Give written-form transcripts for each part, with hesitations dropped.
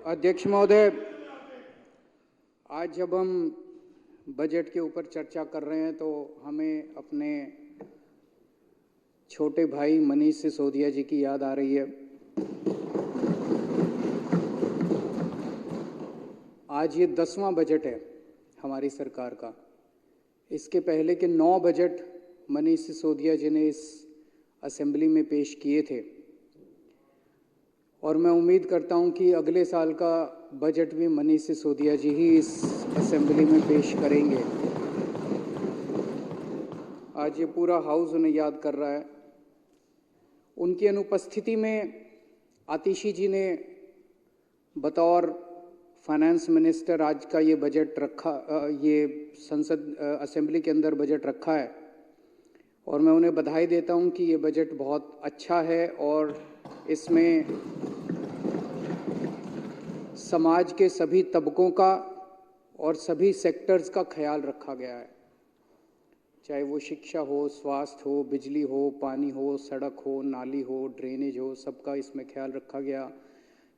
अध्यक्ष महोदय, आज जब हम बजट के ऊपर चर्चा कर रहे हैं तो हमें अपने छोटे भाई मनीष सिसोदिया जी की याद आ रही है। आज ये 10वां बजट है हमारी सरकार का। इसके पहले के 9 बजट मनीष सिसोदिया जी ने इस असेंबली में पेश किए थे और मैं उम्मीद करता हूं कि अगले साल का बजट भी मनीष सिसोदिया जी ही इस असेंबली में पेश करेंगे। आज ये पूरा हाउस उन्हें याद कर रहा है। उनकी अनुपस्थिति में आतिशी जी ने बतौर फाइनेंस मिनिस्टर आज का ये बजट रखा, ये संसद असेंबली के अंदर बजट रखा है और मैं उन्हें बधाई देता हूं कि ये बजट बहुत अच्छा है और इसमें समाज के सभी तबकों का और सभी सेक्टर्स का ख्याल रखा गया है, चाहे वो शिक्षा हो, स्वास्थ्य हो, बिजली हो, पानी हो, सड़क हो, नाली हो, ड्रेनेज हो, सबका इसमें ख्याल रखा गया।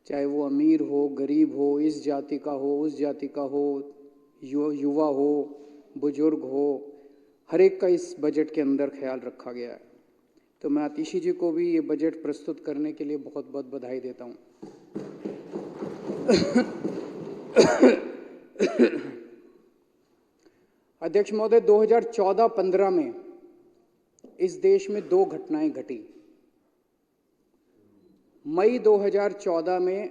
चाहे वो अमीर हो, गरीब हो, इस जाति का हो, उस जाति का हो, युवा हो, बुजुर्ग हो, हर एक का इस बजट के अंदर ख्याल रखा गया है। तो मैं आतिशी जी को भी ये बजट प्रस्तुत करने के लिए बहुत बहुत बधाई देता हूँ। अध्यक्ष महोदय, 2014-15 में इस देश में 2 घटनाएं घटी। मई 2014 में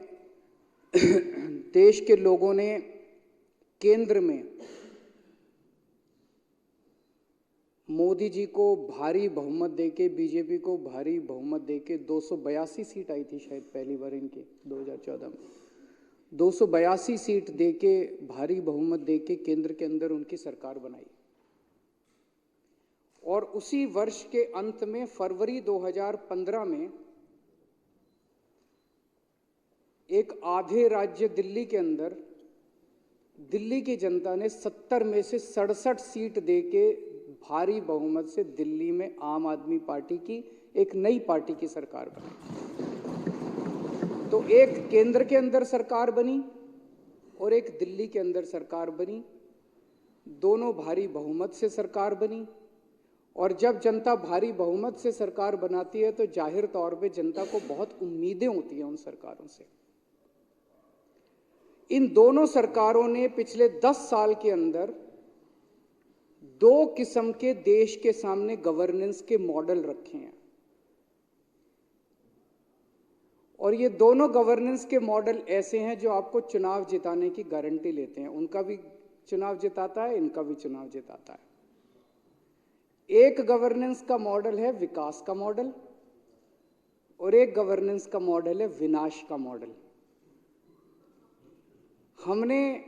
देश के लोगों ने केंद्र में मोदी जी को भारी बहुमत देके, बीजेपी को भारी बहुमत देके 282 सीट आई थी शायद पहली बार इनके 2014 में। 282 सीट देके, भारी बहुमत देके केंद्र के अंदर उनकी सरकार बनाई और उसी वर्ष के अंत में फरवरी 2015 में एक आधे राज्य दिल्ली के अंदर दिल्ली की जनता ने 70 में से 67 सीट देके भारी बहुमत से दिल्ली में आम आदमी पार्टी की एक नई पार्टी की सरकार बनाई। तो एक केंद्र के अंदर सरकार बनी और एक दिल्ली के अंदर सरकार बनी, दोनों भारी बहुमत से सरकार बनी। और जब जनता भारी बहुमत से सरकार बनाती है तो जाहिर तौर पे जनता को बहुत उम्मीदें होती हैं उन सरकारों से। इन दोनों सरकारों ने पिछले 10 साल के अंदर 2 किस्म के देश के सामने गवर्नेंस के मॉडल रखे हैं और ये दोनों गवर्नेंस के मॉडल ऐसे हैं जो आपको चुनाव जिताने की गारंटी लेते हैं। उनका भी चुनाव जिताता है, इनका भी चुनाव जिताता है। एक गवर्नेंस का मॉडल है विकास का मॉडल और एक गवर्नेंस का मॉडल है विनाश का मॉडल। हमने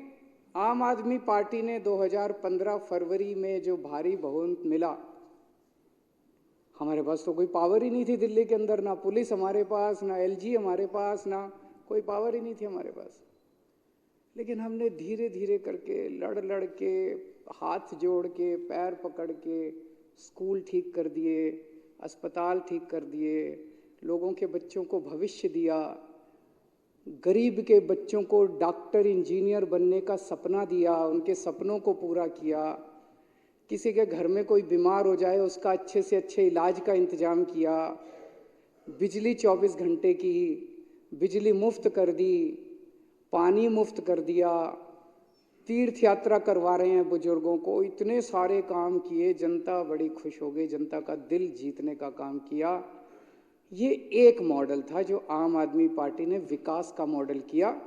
आम आदमी पार्टी ने 2015 फरवरी में जो भारी बहुमत मिला, हमारे पास तो कोई पावर ही नहीं थी दिल्ली के अंदर, ना पुलिस हमारे पास, ना एलजी हमारे पास, ना कोई पावर ही नहीं थी हमारे पास। लेकिन हमने धीरे धीरे करके, लड़ लड़ के, हाथ जोड़ के, पैर पकड़ के स्कूल ठीक कर दिए, अस्पताल ठीक कर दिए, लोगों के बच्चों को भविष्य दिया, गरीब के बच्चों को डॉक्टर इंजीनियर बनने का सपना दिया, उनके सपनों को पूरा किया। किसी के घर में कोई बीमार हो जाए उसका अच्छे से अच्छे इलाज का इंतजाम किया। बिजली 24 घंटे की, बिजली मुफ्त कर दी, पानी मुफ्त कर दिया, तीर्थ यात्रा करवा रहे हैं बुजुर्गों को। इतने सारे काम किए, जनता बड़ी खुश हो गई, जनता का दिल जीतने का काम किया। ये एक मॉडल था जो आम आदमी पार्टी ने विकास का मॉडल किया।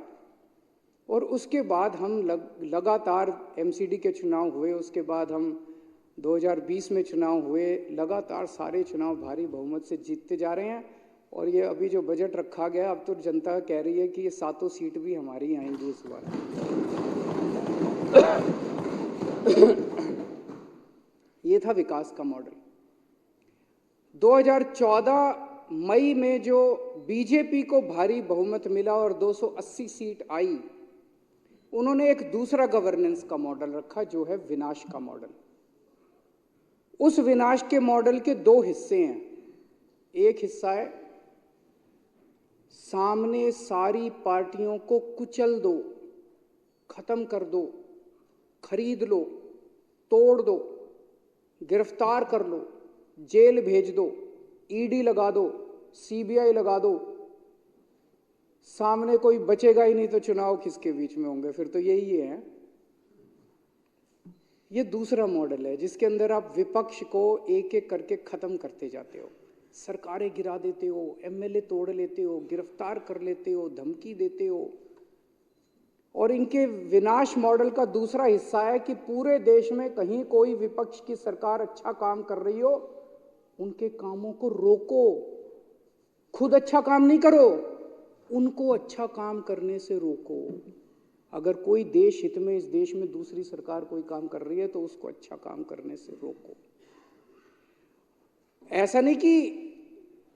और उसके बाद हम लगातार एमसीडी के चुनाव हुए, उसके बाद हम 2020 में चुनाव हुए, लगातार सारे चुनाव भारी बहुमत से जीतते जा रहे हैं। और ये अभी जो बजट रखा गया, अब तो जनता कह रही है कि ये 7 सीट भी हमारी आएंगी इस बार। ये था विकास का मॉडल। 2014 मई में जो बीजेपी को भारी बहुमत मिला और 280 सीट आई, उन्होंने एक दूसरा गवर्नेंस का मॉडल रखा जो है विनाश का मॉडल। उस विनाश के मॉडल के 2 हिस्से हैं। एक हिस्सा है सामने सारी पार्टियों को कुचल दो, खत्म कर दो, खरीद लो, तोड़ दो, गिरफ्तार कर लो, जेल भेज दो, ईडी लगा दो, सीबीआई लगा दो, सामने कोई बचेगा ही नहीं तो चुनाव किसके बीच में होंगे? फिर तो यही है। ये दूसरा मॉडल है जिसके अंदर आप विपक्ष को एक एक करके खत्म करते जाते हो, सरकारें गिरा देते हो, एमएलए तोड़ लेते हो, गिरफ्तार कर लेते हो, धमकी देते हो। और इनके विनाश मॉडल का दूसरा हिस्सा है कि पूरे देश में कहीं कोई विपक्ष की सरकार अच्छा काम कर रही हो, उनके कामों को रोको, खुद अच्छा काम नहीं करो, उनको अच्छा काम करने से रोको। अगर कोई देश हित में इस देश में दूसरी सरकार कोई काम कर रही है तो उसको अच्छा काम करने से रोको। ऐसा नहीं कि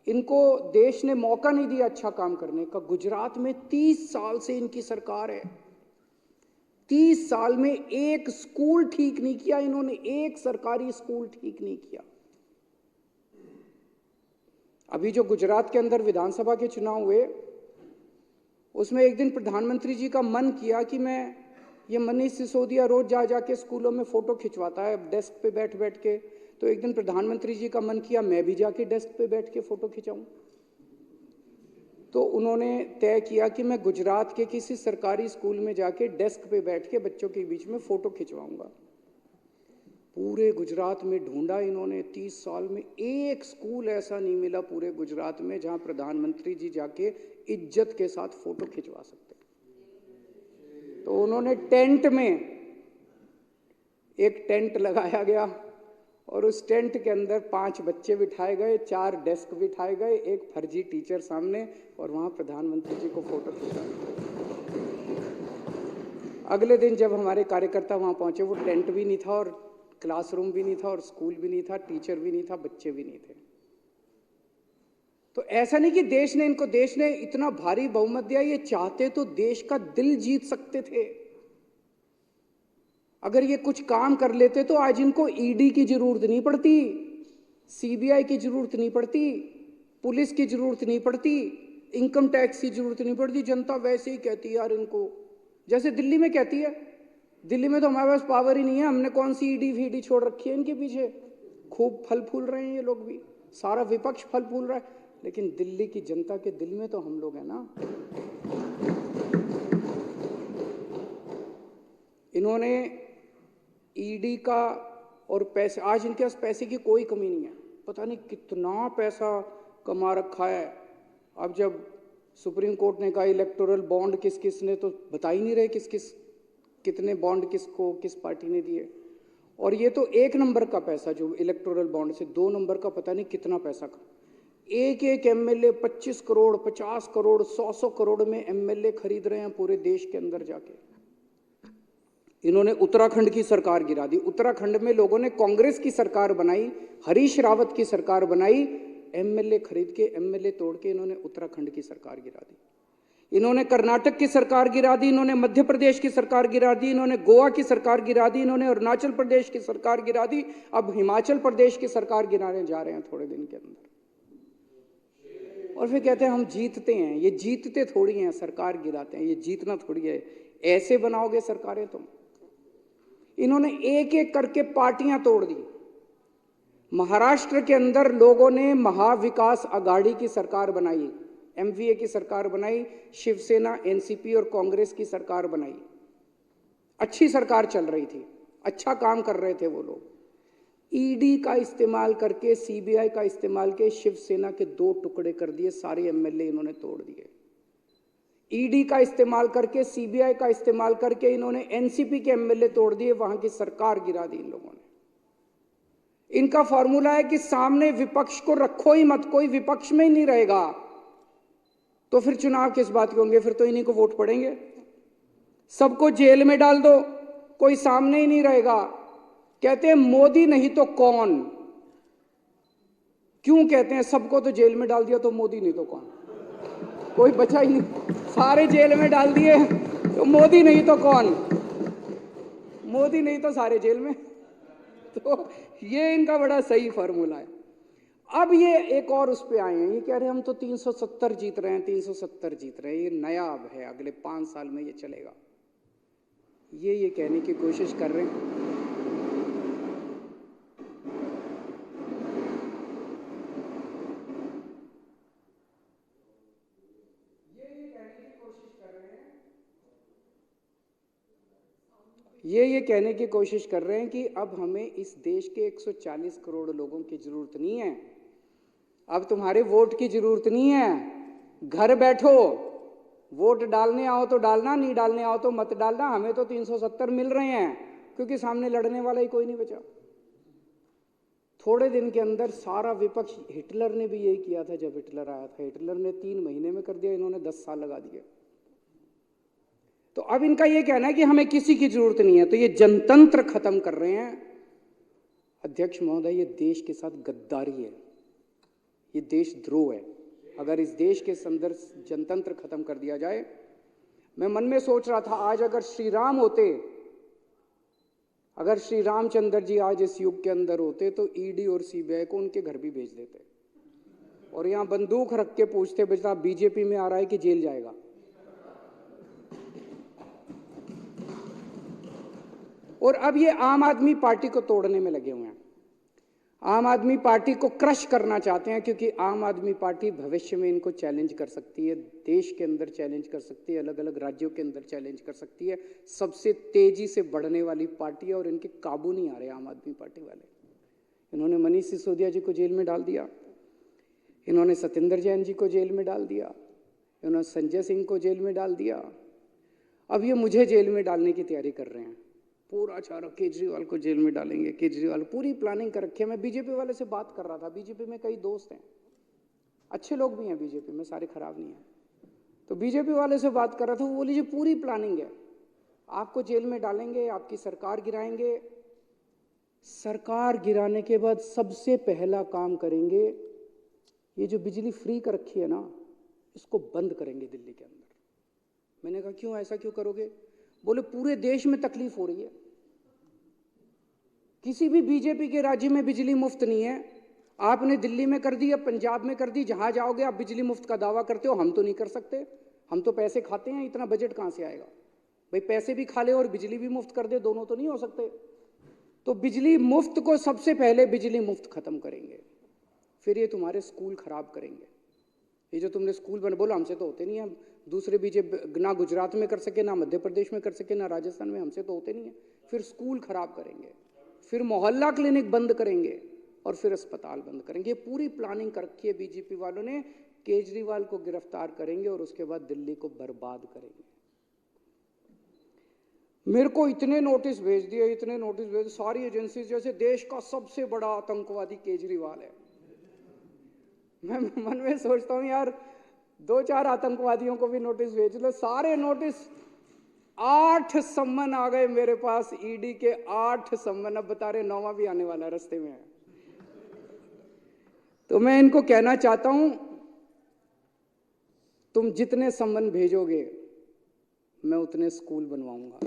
इनको देश ने मौका नहीं दिया अच्छा काम करने का। गुजरात में 30 साल से इनकी सरकार है, 30 साल में एक स्कूल ठीक नहीं किया इन्होंने, एक सरकारी स्कूल ठीक नहीं किया। अभी जो गुजरात के अंदर विधानसभा के चुनाव हुए, उसमें एक दिन प्रधानमंत्री जी का मन किया कि मैं, ये मनीष सिसोदिया रोज जा जाके स्कूलों में फोटो खिंचवाता है डेस्क पे बैठ बैठ के, तो एक दिन प्रधानमंत्री जी का मन किया मैं भी जाके डेस्क पे बैठ के फोटो खिंचाऊं। तो उन्होंने तय किया कि मैं गुजरात के किसी सरकारी स्कूल में जाके डेस्क पे बैठ के बच्चों के बीच में फोटो खिंचवाऊंगा। पूरे गुजरात में ढूंढा इन्होंने, 30 साल में एक स्कूल ऐसा नहीं मिला पूरे गुजरात में जहां प्रधानमंत्री जी जाके इज्जत के साथ फोटो खिंचवा सकते। तो उन्होंने टेंट में एक टेंट लगाया गया और उस टेंट के अंदर 5 बच्चे बिठाए गए, 4 डेस्क बिठाए गए, एक फर्जी टीचर सामने, और वहां प्रधानमंत्री जी को फोटो खिंचाया। अगले दिन जब हमारे कार्यकर्ता वहां पहुंचे, वो टेंट भी नहीं था और क्लासरूम भी नहीं था और स्कूल भी नहीं था, टीचर भी नहीं था, बच्चे भी नहीं थे। तो ऐसा नहीं कि देश ने इतना भारी बहुमत दिया, ये चाहते तो देश का दिल जीत सकते थे। अगर ये कुछ काम कर लेते तो आज इनको ईडी की जरूरत नहीं पड़ती, सीबीआई की जरूरत नहीं पड़ती, पुलिस की जरूरत नहीं पड़ती, इनकम टैक्स की जरूरत नहीं पड़ती। जनता वैसे ही कहती है यार इनको, जैसे दिल्ली में कहती है। दिल्ली में तो हमारे पास पावर ही नहीं है, हमने कौन सी ईडी फीडी छोड़ रखी है इनके पीछे। खूब फल फूल रहे हैं ये लोग भी, सारा विपक्ष फल फूल रहा है, लेकिन दिल्ली की जनता के दिल में तो हम लोग हैं ना। इन्होंने ईडी का और पैसे, आज इनके पास पैसे की कोई कमी नहीं है, पता नहीं कितना पैसा कमा रखा है। अब जब सुप्रीम कोर्ट ने कहा इलेक्टोरल बॉन्ड किस किस ने, तो बता ही नहीं रहे किस किस कितने बॉन्ड किसको किस पार्टी ने दिए। और ये तो 1 नंबर का पैसा जो इलेक्टोरल बॉन्ड से, 2 नंबर का पता नहीं कितना पैसा का। एक एक एमएलए 25 करोड़ 50 करोड़ 100 करोड़ में एमएलए खरीद रहे हैं पूरे देश के अंदर जाके। इन्होंने उत्तराखंड की सरकार गिरा दी। उत्तराखंड में लोगों ने कांग्रेस की सरकार बनाई, हरीश रावत की सरकार बनाई, एमएलए खरीद के, एमएलए तोड़ के इन्होंने उत्तराखंड की सरकार गिरा दी। इन्होंने कर्नाटक की सरकार गिरा दी, इन्होंने मध्य प्रदेश की सरकार गिरा दी, इन्होंने गोवा की सरकार गिरा दी, इन्होंने अरुणाचल प्रदेश की सरकार गिरा दी, अब हिमाचल प्रदेश की सरकार गिराने जा रहे हैं थोड़े दिन के अंदर। और फिर कहते हैं हम जीतते हैं। ये जीतते थोड़ी हैं, सरकार गिराते हैं, ये जीतना थोड़ी है। ऐसे बनाओगे सरकारें तुम। इन्होंने एक एक करके पार्टियां तोड़ दी। महाराष्ट्र के अंदर लोगों ने महाविकास आघाड़ी की सरकार बनाई, एमवीए की सरकार बनाई, शिवसेना, एनसीपी और कांग्रेस की सरकार बनाई। अच्छी सरकार चल रही थी, अच्छा काम कर रहे थे वो लोग। ईडी का इस्तेमाल करके, सीबीआई का इस्तेमाल के शिवसेना के 2 टुकड़े कर दिए, सारे एमएलए इन्होंने तोड़ दिए। ईडी का इस्तेमाल करके, सीबीआई का इस्तेमाल करके इन्होंने एनसीपी के एमएलए तोड़ दिए, वहां की सरकार गिरा दी इन लोगों ने। इनका फॉर्मूला है कि सामने विपक्ष को रखो ही मत, कोई विपक्ष में ही नहीं रहेगा तो फिर चुनाव किस बात के होंगे, फिर तो इन्हीं को वोट पड़ेंगे। सबको जेल में डाल दो, कोई सामने ही नहीं रहेगा। कहते हैं मोदी नहीं तो कौन। क्यों कहते हैं सबको तो जेल में डाल दिया तो मोदी नहीं तो कौन, कोई बचा ही नहीं, सारे जेल में डाल दिए तो मोदी नहीं तो कौन, मोदी नहीं तो सारे जेल में। तो ये इनका बड़ा सही फॉर्मूला है। अब ये एक और उस पे आए हैं, ये कह रहे हैं हम तो 370 जीत रहे हैं, 370 जीत रहे हैं, ये नया अब है, अगले 5 साल में ये चलेगा, ये कहने की कोशिश कर रहे हैं। ये कहने की कोशिश कर रहे हैं कि अब हमें इस देश के 140 करोड़ लोगों की जरूरत नहीं है, अब तुम्हारे वोट की जरूरत नहीं है, घर बैठो, वोट डालने आओ तो डालना, नहीं डालने आओ तो मत डालना, हमें तो 370 मिल रहे हैं, क्योंकि सामने लड़ने वाला ही कोई नहीं बचा। थोड़े दिन के अंदर सारा विपक्ष, हिटलर ने भी यही किया था, जब हिटलर आया था, हिटलर ने 3 महीने में कर दिया, इन्होंने 10 साल लगा दिए। तो अब इनका यह कहना है कि हमें किसी की जरूरत नहीं है, तो ये जनतंत्र खत्म कर रहे हैं। अध्यक्ष महोदय, ये देश के साथ गद्दारी है, ये देशद्रोह है। अगर इस देश के अंदर जनतंत्र खत्म कर दिया जाए, मैं मन में सोच रहा था, आज अगर श्री राम होते, अगर श्री रामचंद्र जी आज इस युग के अंदर होते, तो ईडी और सीबीआई को उनके घर भी भेज देते और यहां बंदूक रख के पूछते, बेटा बीजेपी में आ रहा है कि जेल जाएगा। और अब ये आम आदमी पार्टी को तोड़ने में लगे हुए हैं, आम आदमी पार्टी को क्रश करना चाहते हैं, क्योंकि आम आदमी पार्टी भविष्य में इनको चैलेंज कर सकती है, देश के अंदर चैलेंज कर सकती है, अलग अलग राज्यों के अंदर चैलेंज कर सकती है। सबसे तेजी से बढ़ने वाली पार्टी है और इनके काबू नहीं आ रहे आम आदमी पार्टी वाले। इन्होंने मनीष सिसोदिया जी को जेल में डाल दिया, इन्होंने सत्येंद्र जैन जी को जेल में डाल दिया, इन्होंने संजय सिंह को जेल में डाल दिया, अब ये मुझे जेल में डालने की तैयारी कर रहे हैं। पूरा चारों केजरीवाल को जेल में डालेंगे, केजरीवाल पूरी प्लानिंग कर रखी है। मैं बीजेपी वाले से बात कर रहा था, बीजेपी में कई दोस्त हैं, अच्छे लोग भी हैं बीजेपी में, सारे खराब नहीं हैं। तो बीजेपी वाले से बात कर रहा था, वो बोली जी पूरी प्लानिंग है, आपको जेल में डालेंगे, आपकी सरकार गिराएंगे, सरकार गिराने के बाद सबसे पहला काम करेंगे, ये जो बिजली फ्री कर रखी है ना, इसको बंद करेंगे दिल्ली के अंदर। मैंने कहा क्यों, ऐसा क्यों करोगे? बोले पूरे देश में तकलीफ हो रही है, किसी भी बीजेपी के राज्य में बिजली मुफ्त नहीं है, आपने दिल्ली में कर दी या पंजाब में कर दी, जहां जाओगे आप बिजली मुफ्त का दावा करते हो, हम तो नहीं कर सकते, हम तो पैसे खाते हैं, इतना बजट कहां से आएगा भाई? पैसे भी खा ले और बिजली भी मुफ्त कर दे, दोनों तो नहीं हो सकते। तो बिजली मुफ्त को सबसे पहले बिजली मुफ्त खत्म करेंगे, फिर ये तुम्हारे स्कूल खराब करेंगे। ये जो तुमने स्कूल बना, बोला हमसे तो होते नहीं है, दूसरे बीजेपी ना गुजरात में कर सके, ना मध्य प्रदेश में कर सके, ना राजस्थान में, हमसे तो होते नहीं है। फिर स्कूल खराब करेंगे, फिर मोहल्ला क्लिनिक बंद करेंगे और फिर अस्पताल बंद करेंगे। पूरी प्लानिंग कर रखी है बीजेपी वालों ने। केजरीवाल को गिरफ्तार करेंगे और उसके बाद दिल्ली को बर्बाद करेंगे। मेरे को इतने नोटिस भेज दिए, इतने नोटिस भेज, सारी एजेंसी, जैसे देश का सबसे बड़ा आतंकवादी केजरीवाल है। मैं मन में सोचता हूं यार, 2-4 आतंकवादियों को भी नोटिस भेज लो, सारे नोटिस, 8 सम्मन आ गए मेरे पास, ईडी के 8 सम्मन, अब बता रहे 9वां भी आने वाला रास्ते में है। तो मैं इनको कहना चाहता हूं, तुम जितने सम्मन भेजोगे मैं उतने स्कूल बनवाऊंगा।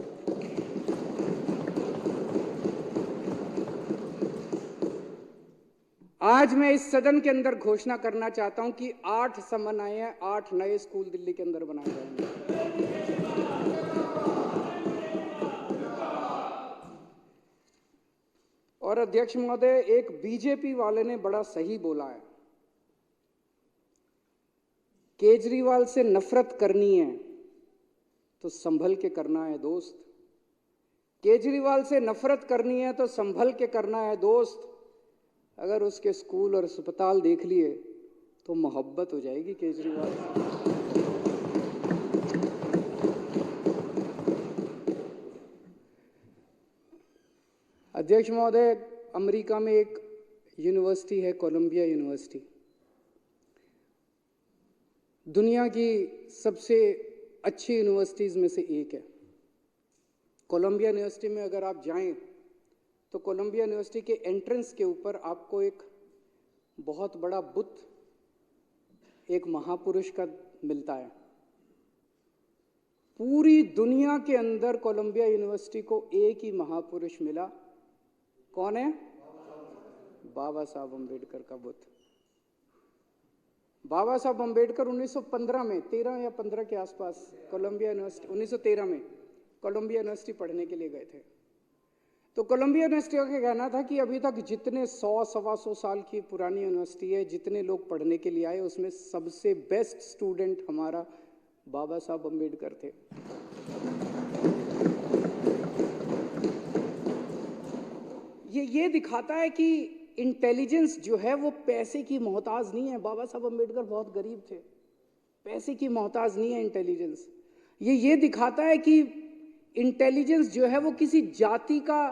आज मैं इस सदन के अंदर घोषणा करना चाहता हूं कि 8 सम्मन आए हैं, 8 नए स्कूल दिल्ली के अंदर बनाए जाएंगे। और अध्यक्ष महोदय, एक बीजेपी वाले ने बड़ा सही बोला है, केजरीवाल से नफरत करनी है तो संभल के करना है दोस्त, केजरीवाल से नफरत करनी है तो संभल के करना है दोस्त। अगर उसके स्कूल और अस्पताल देख लिए तो मोहब्बत हो जाएगी केजरीवाल से। अध्यक्ष महोदय, अमेरिका में एक यूनिवर्सिटी है, कोलंबिया यूनिवर्सिटी, दुनिया की सबसे अच्छी यूनिवर्सिटीज में से एक है। कोलंबिया यूनिवर्सिटी में अगर आप जाएं तो कोलंबिया यूनिवर्सिटी के एंट्रेंस के ऊपर आपको एक बहुत बड़ा बुत, एक महापुरुष का मिलता है। पूरी दुनिया के अंदर कोलंबिया यूनिवर्सिटी को एक ही महापुरुष मिला, कौन है? बाबा साहब अम्बेडकर का बुत। बाबा साहब अम्बेडकर 1915 में 13 या 15 के आसपास कोलंबिया यूनिवर्सिटी 1913 में कोलंबिया यूनिवर्सिटी पढ़ने के लिए गए थे। तो कोलंबिया यूनिवर्सिटी का कहना था कि अभी तक जितने 100-125 साल की पुरानी यूनिवर्सिटी है, जितने लोग पढ़ने के लिए आए, उसमें सबसे बेस्ट स्टूडेंट हमारा बाबा साहब अम्बेडकर थे। ये दिखाता है कि इंटेलिजेंस जो है वो पैसे की मोहताज नहीं है। बाबा साहब अम्बेडकर बहुत गरीब थे, पैसे की मोहताज नहीं है इंटेलिजेंस। ये दिखाता है कि इंटेलिजेंस जो है वो किसी जाति का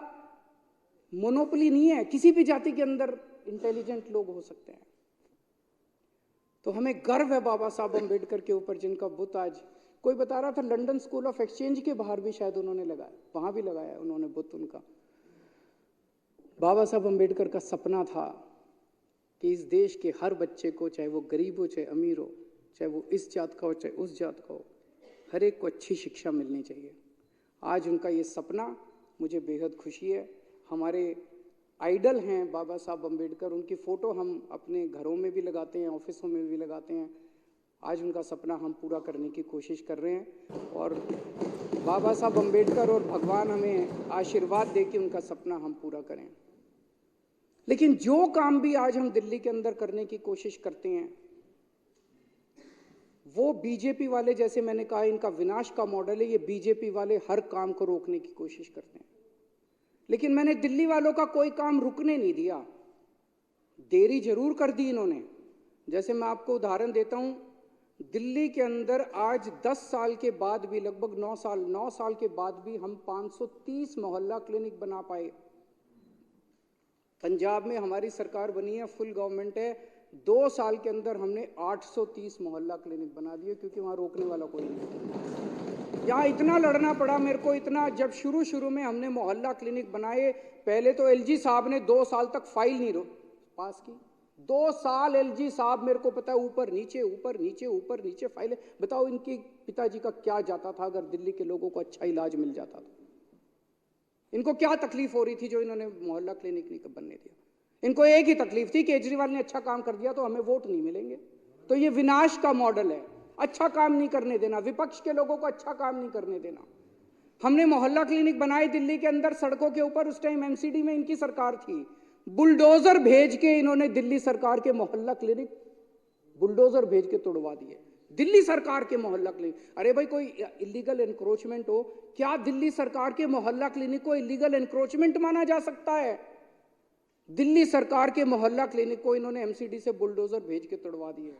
मोनोपोली नहीं है, किसी भी जाति के अंदर इंटेलिजेंट लोग हो सकते हैं। तो हमें गर्व है बाबा साहब अम्बेडकर के ऊपर, जिनका बुत आज कोई बता रहा था लंदन स्कूल ऑफ एक्सचेंज के बाहर भी शायद उन्होंने लगाया, वहां भी लगाया उन्होंने बुत उनका। बाबा साहब अम्बेडकर का सपना था कि इस देश के हर बच्चे को, चाहे वो गरीब हो चाहे अमीर हो, चाहे वो इस जात का हो चाहे उस जात का हो, हर एक को अच्छी शिक्षा मिलनी चाहिए। आज उनका ये सपना, मुझे बेहद खुशी है। हमारे आइडल हैं बाबा साहब अम्बेडकर, उनकी फ़ोटो हम अपने घरों में भी लगाते हैं, ऑफिसों में भी लगाते हैं। आज उनका सपना हम पूरा करने की कोशिश कर रहे हैं और बाबा साहब अम्बेडकर और भगवान हमें आशीर्वाद दे कि उनका सपना हम पूरा करें। लेकिन जो काम भी आज हम दिल्ली के अंदर करने की कोशिश करते हैं, वो बीजेपी वाले, जैसे मैंने कहा, इनका विनाश का मॉडल है। ये बीजेपी वाले हर काम को रोकने की कोशिश करते हैं, लेकिन मैंने दिल्ली वालों का कोई काम रुकने नहीं दिया। देरी जरूर कर दी इन्होंने। जैसे मैं आपको उदाहरण देता हूं, दिल्ली के अंदर आज 10 साल के बाद भी, लगभग 9 साल के बाद भी हम 530 मोहल्ला क्लिनिक बना पाए। पंजाब में हमारी सरकार बनी है, फुल गवर्नमेंट है, 2 साल के अंदर हमने 830 मोहल्ला क्लिनिक बना दिए, क्योंकि वहां रोकने वाला कोई नहीं। यहाँ इतना लड़ना पड़ा मेरे को, इतना, जब शुरू में हमने मोहल्ला क्लिनिक बनाए, पहले तो एलजी साहब ने 2 साल तक फाइल नहीं पास की। 2 साल एलजी साहब, मेरे को पता है, ऊपर नीचे फाइलें। बताओ इनके पिताजी का क्या जाता था अगर दिल्ली के लोगों को अच्छा इलाज मिल जाता था? इनको क्या तकलीफ हो रही थी जो इन्होंने मोहल्ला क्लिनिक नहीं बनने दिया? इनको एक ही तकलीफ थी, केजरीवाल ने अच्छा काम कर दिया तो हमें वोट नहीं मिलेंगे। तो ये विनाश का मॉडल है, अच्छा काम नहीं करने देना, विपक्ष के लोगों को अच्छा काम नहीं करने देना। हमने मोहल्ला क्लिनिक बनाए दिल्ली के अंदर, सड़कों के ऊपर। उस टाइम एमसीडी में इनकी सरकार थी, बुलडोजर भेज के इन्होंने दिल्ली सरकार के मोहल्ला क्लिनिक बुलडोजर भेज के तोड़वा दिए। दिल्ली सरकार के मोहल्ला क्लिनिक, अरे भाई कोई इलीगल एनक्रोचमेंट हो, क्या दिल्ली सरकार के मोहल्ला क्लिनिक को इलीगल एनक्रोचमेंट माना जा सकता है? दिल्ली सरकार के मोहल्ला क्लिनिक को इन्होंने एमसीडी से बुलडोजर भेज के तोड़वा दिए।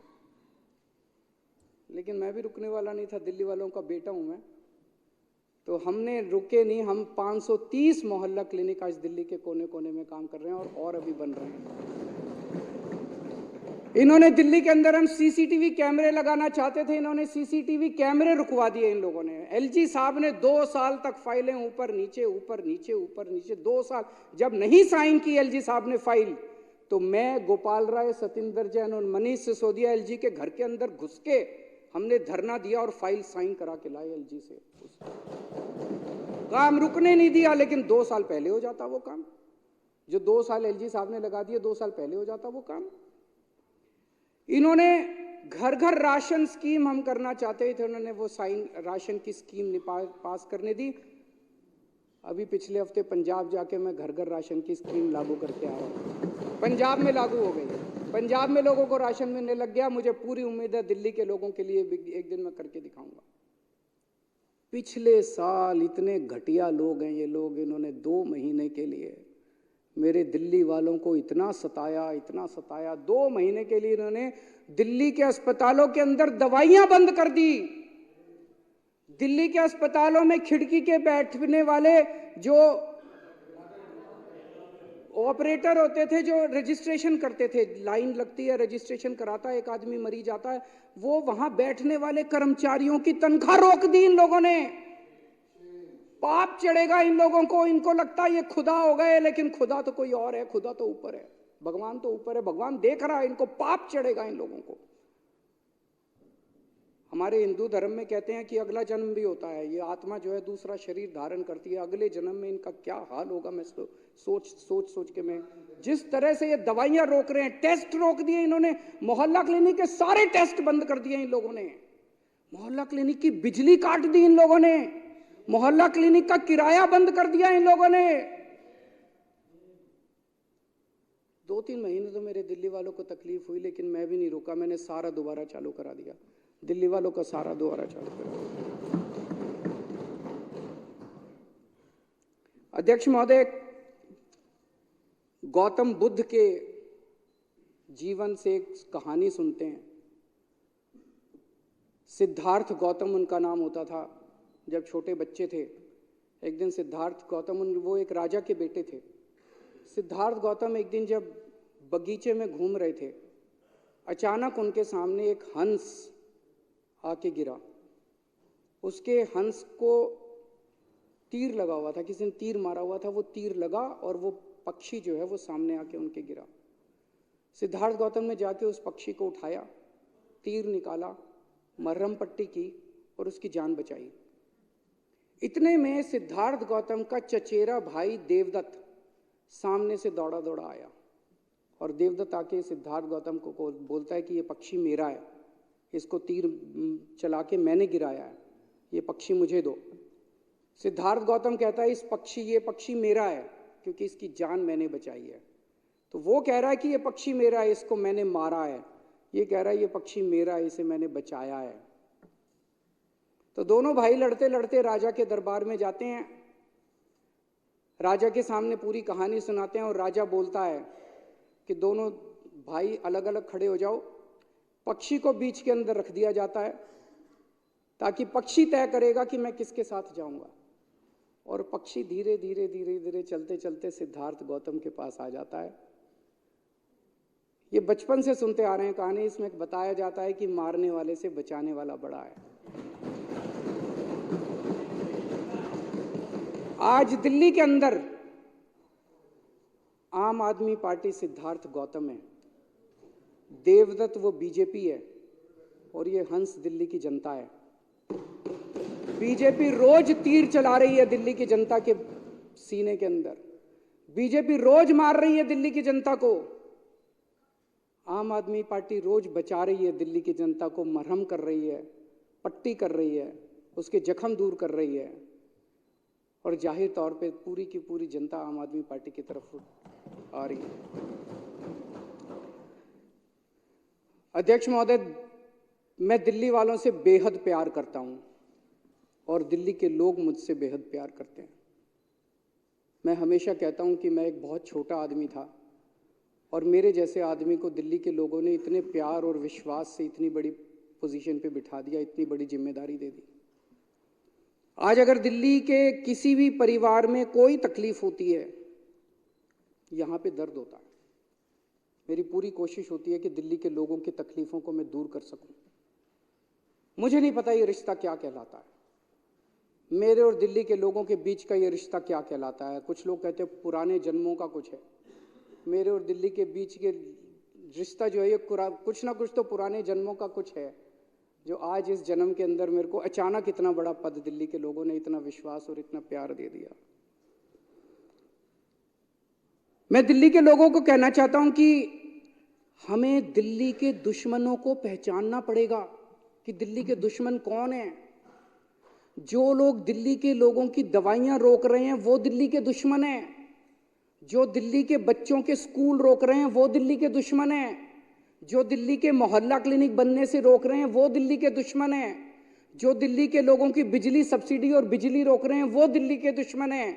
लेकिन मैं भी रुकने वाला नहीं था, दिल्ली वालों का बेटा हूं मैं, तो हमने रुके नहीं। हम 530 मोहल्ला क्लिनिक आज दिल्ली के कोने कोने में काम कर रहे हैं और अभी बन रहे हैं। इन्होंने दिल्ली के अंदर, हम सीसीटीवी कैमरे लगाना चाहते थे, इन्होंने सीसीटीवी कैमरे रुकवा दिए इन लोगों ने। एलजी साहब ने 2 साल तक फाइलें ऊपर नीचे 2 साल जब नहीं साइन की एलजी साहब ने फाइल, तो मैं, गोपाल राय, सतिंदर जैन और मनीष सिसोदिया एलजी के घर के अंदर घुस के हमने धरना दिया और फाइल साइन करा के लाए एलजी से। काम रुकने नहीं दिया, लेकिन 2 साल पहले हो जाता वो काम। जो 2 साल एलजी साहब ने लगा दिए, 2 साल पहले हो जाता वो काम। इन्होंने घर घर राशन स्कीम हम करना चाहते थे, उन्होंने वो साइन राशन की स्कीम नहीं पास करने दी। अभी पिछले हफ्ते पंजाब जाके मैं घर घर राशन की स्कीम लागू करके आया हूं। पंजाब में लागू हो गई, पंजाब में लोगों को राशन मिलने लग गया। मुझे पूरी उम्मीद है दिल्ली के लोगों के लिए एक दिन मैं करके दिखाऊंगा। पिछले साल इतने घटिया लोग हैं ये लोग, इन्होंने 2 महीने के लिए मेरे दिल्ली वालों को इतना सताया। 2 महीने के लिए इन्होंने दिल्ली के अस्पतालों के अंदर दवाइयां बंद कर दी। दिल्ली के अस्पतालों में खिड़की के बैठने वाले जो ऑपरेटर होते थे, जो रजिस्ट्रेशन करते थे, लाइन लगती है, रजिस्ट्रेशन कराता है, एक आदमी मरीज आता है, वो वहां बैठने वाले कर्मचारियों की तनख्वाह रोक दी इन लोगों ने। पाप चढ़ेगा इन लोगों को, इनको लगता है ये खुदा हो गए, लेकिन खुदा तो कोई और है, खुदा तो ऊपर है, भगवान तो ऊपर है, भगवान देख रहा है, इनको पाप चढ़ेगा इन लोगों को। हमारे हिंदू धर्म में कहते हैं कि अगला जन्म भी होता है, ये आत्मा जो है दूसरा शरीर धारण करती है, अगले जन्म में इनका क्या हाल होगा, मैं सोच के मैं जिस तरह से ये दवाइयां रोक रहे हैं, टेस्ट रोक दिए इन्होंने, मोहल्ला क्लिनिक के सारे टेस्ट बंद कर दिए इन लोगों ने, मोहल्ला क्लिनिक की बिजली काट दी इन लोगों ने, मोहल्ला क्लिनिक का किराया बंद कर दिया इन लोगों ने। 2-3 महीने तो मेरे दिल्ली वालों को तकलीफ हुई, लेकिन मैं भी नहीं रुका, मैंने सारा दोबारा चालू करा दिया, दिल्ली वालों का सारा दोबारा चालू करा दिया। अध्यक्ष महोदय, गौतम बुद्ध के जीवन से एक कहानी सुनते हैं। सिद्धार्थ गौतम उनका नाम होता था। जब छोटे बच्चे थे, एक दिन सिद्धार्थ गौतम, वो एक राजा के बेटे थे। सिद्धार्थ गौतम एक दिन जब बगीचे में घूम रहे थे, अचानक उनके सामने एक हंस आके गिरा। उसके हंस को तीर लगा हुआ था, किसी ने तीर मारा हुआ था, वो तीर लगा और वो पक्षी जो है वो सामने आके उनके गिरा। सिद्धार्थ गौतम ने जाके उस पक्षी को उठाया, तीर निकाला, मरहम पट्टी की और उसकी जान बचाई। इतने में सिद्धार्थ गौतम का चचेरा भाई देवदत्त सामने से दौड़ा दौड़ा आया और देवदत्त आके सिद्धार्थ गौतम को बोलता है कि ये पक्षी मेरा है, इसको तीर चला के मैंने गिराया है, ये पक्षी मुझे दो। सिद्धार्थ गौतम कहता है ये पक्षी मेरा है क्योंकि इसकी जान मैंने बचाई है। तो वो कह रहा है कि ये पक्षी मेरा है, इसको मैंने मारा है। ये कह रहा है ये पक्षी मेरा है, इसे मैंने बचाया है। तो दोनों भाई लड़ते लड़ते राजा के दरबार में जाते हैं, राजा के सामने पूरी कहानी सुनाते हैं और राजा बोलता है कि दोनों भाई अलग अलग खड़े हो जाओ। पक्षी को बीच के अंदर रख दिया जाता है ताकि पक्षी तय करेगा कि मैं किसके साथ जाऊंगा। और पक्षी धीरे धीरे धीरे धीरे चलते चलते सिद्धार्थ गौतम के पास आ जाता है। ये बचपन से सुनते आ रहे हैं कहानी, इसमें बताया जाता है कि मारने वाले से बचाने वाला बड़ा है। आज दिल्ली के अंदर आम आदमी पार्टी सिद्धार्थ गौतम है, देवदत्त वो बीजेपी है और ये हंस दिल्ली की जनता है। बीजेपी रोज तीर चला रही है दिल्ली की जनता के सीने के अंदर, बीजेपी रोज मार रही है दिल्ली की जनता को। आम आदमी पार्टी रोज बचा रही है दिल्ली की जनता को, मरहम कर रही है, पट्टी कर रही है, उसके जख्म दूर कर रही है और जाहिर तौर पे पूरी की पूरी जनता आम आदमी पार्टी की तरफ आ रही है। अध्यक्ष महोदय, मैं दिल्ली वालों से बेहद प्यार करता हूं और दिल्ली के लोग मुझसे बेहद प्यार करते हैं। मैं हमेशा कहता हूं कि मैं एक बहुत छोटा आदमी था और मेरे जैसे आदमी को दिल्ली के लोगों ने इतने प्यार और विश्वास से इतनी बड़ी पोजीशन पे बिठा दिया, इतनी बड़ी जिम्मेदारी दे दी। आज अगर दिल्ली के किसी भी परिवार में कोई तकलीफ होती है, यहाँ पे दर्द होता है। मेरी पूरी कोशिश होती है कि दिल्ली के लोगों की तकलीफों को मैं दूर कर सकूं। मुझे नहीं पता ये रिश्ता क्या कहलाता है, मेरे और दिल्ली के लोगों के बीच का ये रिश्ता क्या कहलाता है। कुछ लोग कहते हैं पुराने जन्मों का कुछ है, मेरे और दिल्ली के बीच के रिश्ता जो है ये कुछ ना कुछ तो पुराने जन्मों का कुछ है, जो आज इस जन्म के अंदर मेरे को अचानक इतना बड़ा पद दिल्ली के लोगों ने इतना विश्वास और इतना प्यार दे दिया। मैं दिल्ली के लोगों को कहना चाहता हूं कि हमें दिल्ली के दुश्मनों को पहचानना पड़ेगा कि दिल्ली के दुश्मन कौन हैं। जो लोग दिल्ली के लोगों की दवाइयां रोक रहे हैं वो दिल्ली के दुश्मन हैं, जो दिल्ली के बच्चों के स्कूल रोक रहे हैं वो दिल्ली के दुश्मन हैं, जो दिल्ली के मोहल्ला क्लिनिक बनने से रोक रहे हैं वो दिल्ली के दुश्मन हैं, जो दिल्ली के लोगों की बिजली सब्सिडी और बिजली रोक रहे हैं वो दिल्ली के दुश्मन हैं।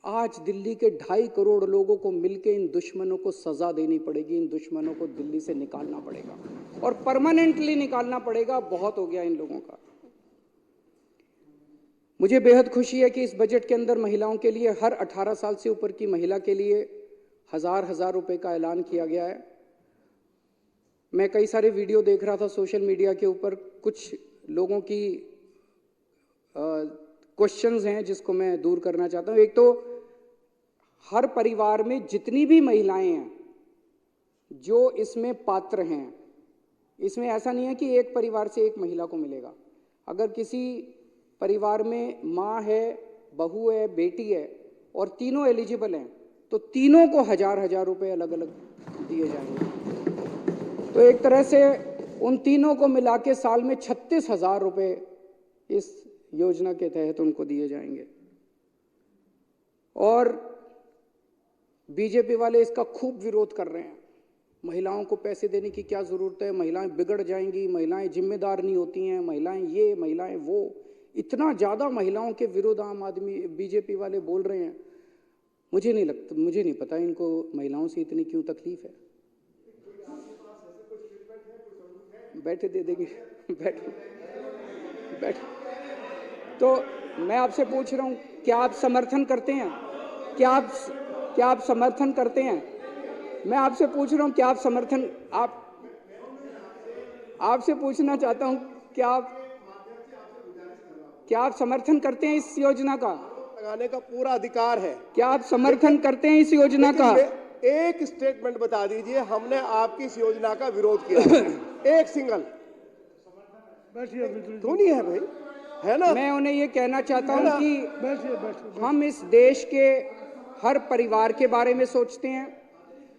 आज दिल्ली के 2.5 करोड़ लोगों को मिलकर इन दुश्मनों को सजा देनी पड़ेगी, इन दुश्मनों को दिल्ली से निकालना पड़ेगा और परमानेंटली निकालना पड़ेगा। बहुत हो गया इन लोगों का। मुझे बेहद खुशी है कि इस बजट के अंदर महिलाओं के लिए, हर 18 साल से ऊपर की महिला के लिए 1000 रुपए का ऐलान किया गया है। मैं कई सारे वीडियो देख रहा था सोशल मीडिया के ऊपर, कुछ लोगों की क्वेश्चंस हैं जिसको मैं दूर करना चाहता हूं। एक तो हर परिवार में जितनी भी महिलाएं हैं जो इसमें पात्र हैं, इसमें ऐसा नहीं है कि एक परिवार से एक महिला को मिलेगा। अगर किसी परिवार में माँ है, बहू है, बेटी है और तीनों एलिजिबल हैं तो तीनों को 1000-1000 रुपए अलग अलग दिए जाएंगे। तो एक तरह से उन तीनों को मिला के साल में 36,000 रुपए इस योजना के तहत उनको दिए जाएंगे। और बीजेपी वाले इसका खूब विरोध कर रहे हैं। महिलाओं को पैसे देने की क्या जरूरत है, महिलाएं बिगड़ जाएंगी, महिलाएं जिम्मेदार नहीं होती हैं, महिलाएं ये महिलाएं वो, इतना ज्यादा महिलाओं के विरुद्ध आम आदमी बीजेपी वाले बोल रहे हैं। मुझे नहीं पता इनको महिलाओं से इतनी क्यों तकलीफ है। बैठे दे देंगे बैठ। तो मैं आपसे पूछ रहा हूं, क्या आप समर्थन करते हैं? क्या आप समर्थन करते हैं? मैं आपसे पूछ रहा हूं, क्या आप समर्थन आपसे पूछना चाहता हूं, क्या आप समर्थन करते हैं इस योजना का? लगाने का पूरा अधिकार है। क्या आप समर्थन करते हैं इस योजना का? एक स्टेटमेंट बता दीजिए, हमने आपकी इस योजना का विरोध किया एक सिंगल क्यों नहीं है भाई, है ना? मैं उन्हें ये कहना चाहता हूं कि हम इस देश के हर परिवार के बारे में सोचते हैं,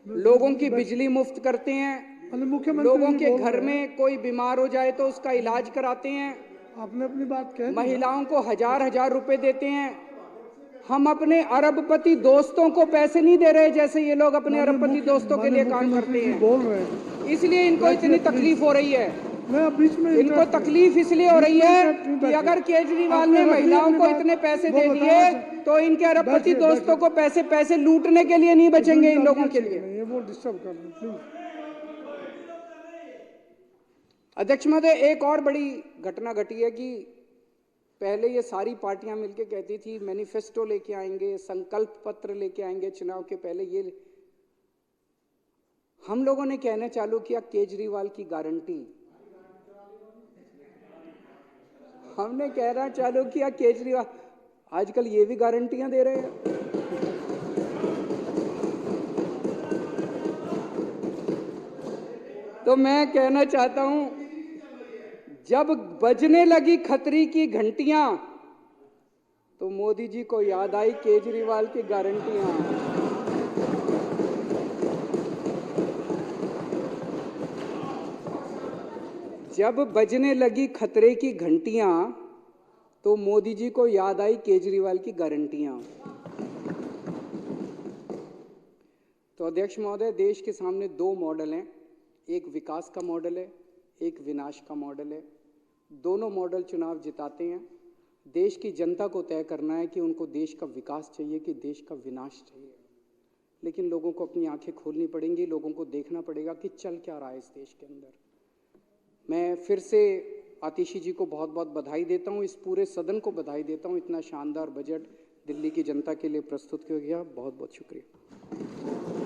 लोगों की बिजली मुफ्त करते हैं, लोगों के घर में कोई बीमार हो जाए तो उसका इलाज कराते हैं, आपने अपनी बात कह दी, महिलाओं को 1000-1000 रुपए देते हैं। हम अपने अरबपति दोस्तों को पैसे नहीं दे रहे जैसे ये लोग अपने अरबपति दोस्तों के लिए काम करते हैं। बोल रहे हैं, इसलिए इनको इतनी तकलीफ हो रही है। मैं बीच में इनको तकलीफ इसलिए हो रही है कि अगर केजरीवाल ने महिलाओं को इतने पैसे दे दिए तो इनके अरबपति दोस्तों को पैसे लूटने के लिए नहीं बचेंगे इन लोगों के लिए। वो डिस्टर्ब कर रहे हैं, प्लीज। अध्यक्ष महोदय, एक और बड़ी घटना घटी है कि पहले ये सारी पार्टियां मिलकर कहती थी मैनिफेस्टो लेके आएंगे, संकल्प पत्र लेके आएंगे चुनाव के पहले। ये हम लोगों ने कहना चालू किया केजरीवाल की गारंटी। हमने कहना चालू किया केजरीवाल, आजकल ये भी गारंटियां दे रहे हैं। तो मैं कहना चाहता हूं, जब बजने लगी खतरी की घंटियां तो मोदी जी को याद आई केजरीवाल की गारंटियां। जब बजने लगी खतरे की घंटियां तो मोदी जी को याद आई केजरीवाल की गारंटियां। तो अध्यक्ष महोदय, देश के सामने दो मॉडल हैं, एक विकास का मॉडल है, एक विनाश का मॉडल है। दोनों मॉडल चुनाव जिताते हैं। देश की जनता को तय करना है कि उनको देश का विकास चाहिए कि देश का विनाश चाहिए। लेकिन लोगों को अपनी आंखें खोलनी पड़ेंगी, लोगों को देखना पड़ेगा कि चल क्या रहा है इस देश के अंदर। मैं फिर से आतिशी जी को बहुत बहुत बधाई देता हूं, इस पूरे सदन को बधाई देता हूं, इतना शानदार बजट दिल्ली की जनता के लिए प्रस्तुत किया गया। बहुत बहुत शुक्रिया।